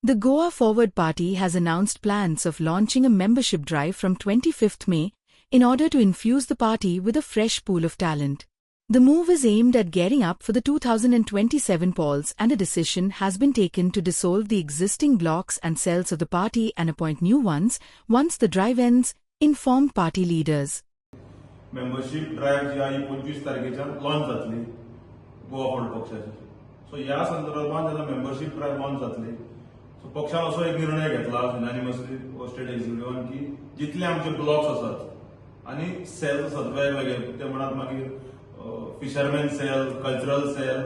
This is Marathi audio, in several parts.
The Goa Forward Party has announced plans of launching a membership drive from 25th May in order to infuse the party with a fresh pool of talent. The move is aimed at gearing up for the 2027 polls, and a decision has been taken to dissolve the existing blocks and cells of the party and appoint new ones once the drive ends, informed party leaders. Membership drive जी आहे 25 तारखेच्या लॉन्च जातली गोवा फॉरवर्ड पक्षाची. सो ह्या संदर्भात जेन्ना मेंबरशिप ड्राईव्ह लॉन्च जातली, सो पक्षान असो एक निर्णय घेतला युनानिमसली स्टेट एक्झिक्युटिव्हान की जितले आमचे ब्लॉक्स असतात आणि सेल्स असतात वेगवेगळे, ते म्हणत मागीर फिशरमॅन सेल, कल्चरल सेल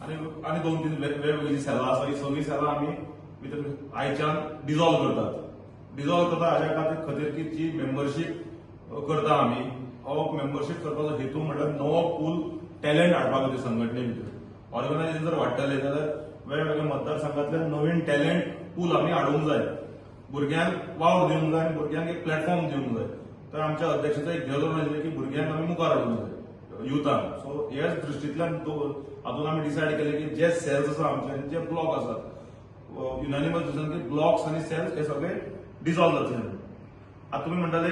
आणि दोन तीन वेगवेगळी सेलां आसा, ही सगळी सेलां आमी भितर आयच्यान डिझॉल्व करता हाच्या खातीर की जी मेंबरशीप करता आमी, हो मेंबरशीप करपाचो हेतू म्हणल्यार नवो पूल टॅलेंट हाडपाक खातीर संघटने भितर ऑर्गनायझेशन जर वाडटले जाल्यार वेगवेगळ्या मतदारसंघातले नवीन टॅलेंट पूल आमी हाडूंक जाय, भुरग्यांक वावर दिवंक जाय, भुरग्यांक एक प्लॅटफॉर्म दिवंक जाय. तर आमच्या अध्यक्षाचो एक धोरण आशिल्लें की भुरग्यांक आमी मुखार हाडूंक जाय युथान. सो ह्याच दृश्टींतल्यान हातून आमी डिसायड केले की जे सेल्स आसा आमचे, जे ब्लॉक आसात, युनानिमस डिसिजन की ब्लॉक्स आनी सेल्स हे सगळे डिझॉल्व जातले. आता तुम्ही म्हणटाले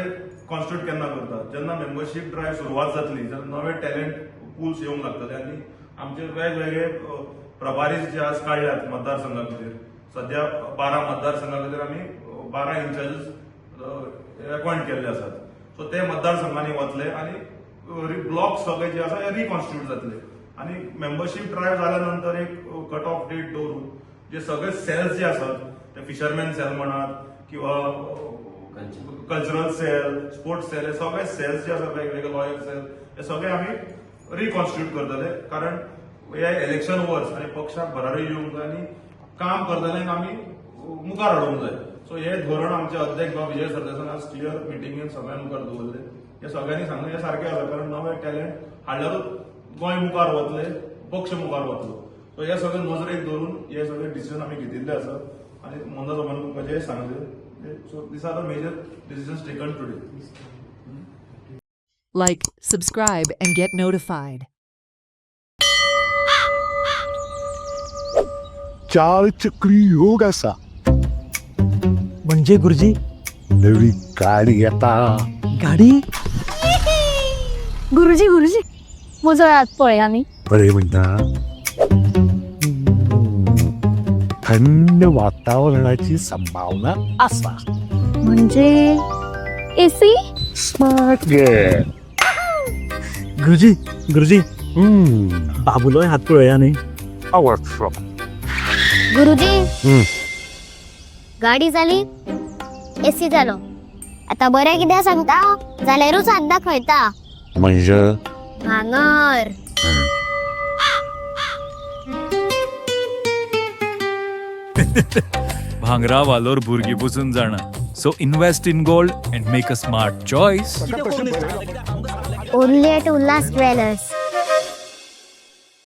कॉन्स्टिट्यूट केन्ना करतात, जेन्ना मेंबरशीप ड्राईव्ह सुरवात जातली तेन्ना नवे टॅलेंट पूल्स येवंक लागतले आणि आमचे वेगवेगळे प्रभारी जे आज काढल्यात मतदारसंघा खातीर. सध्या 12 मतदारसंघा खातीर आमी 12 इंचार्जीस अपॉइंट केल्ले आसात. सो ते मतदारसंघांनी वतले आणि ब्लॉक सगळे जे आसा हे रिकॉन्स्टिट्यूट जातले आणि मेंबरशीप ड्राईव्ह जाल्यानंतर एक कट ऑफ डेट दवरून जे सगळे सेल्स जे आसात, ते फिशरमॅन सेल म्हणा किंवा कल्चरल सेल, स्पोर्ट्स सेल, हे सगळे सेल्स जे आसात वेगवेगळे लॉयल सेल, हे सगळे आमी रिकॉन्स्टिट्यूट करतले. कारण हे इलेक्शन वर्स आणि पक्षाक भरारी येवंक जाय आणि काम करतल्यांक आमी मुखार हाडूंक जाय. सो हे धोरण आमचे अध्यक्ष विजय सरदेसायान आज क्लियर मिटिंगेन सगळ्यां मुखार दवरले. हे सगळ्यांनी सांगले हे सारखे आसा, कारण नवे टॅलेंट हाडल्यारूच गोंय मुखार वतले, पक्ष मुखार वतलो. सो हे सगळे नजरेक धरून हे सगळे डिसिजन आमी घेतिल्ले आसा आणि मंदा साहेबान तुमकां जे सांगले. So these are the major decisions taken today. Like, subscribe, and get notified. चार चक्री योग असा म्हणजे गुरुजी नवी गाडी येता. गाडी गुरुजी गुरुजी मुजळ्यात पळया न्ही. बरे म्हणटा थंड वातावरणाची संभावना असा. म्हणजे एसी. Smart gate. गुरुजी गुरुजी बाबूलोय हात पळया न्ही. Work from. गुरुजी गाडी जाली, एसी जालो, आता बरें कितें सांगता जाल्यारूच हात दाखयता. म्हणजे भांगर. भांगरा वालोर भुरगीं पसून जाणा. So invest in gold and make a smart choice. Only at Ulhas jewellers.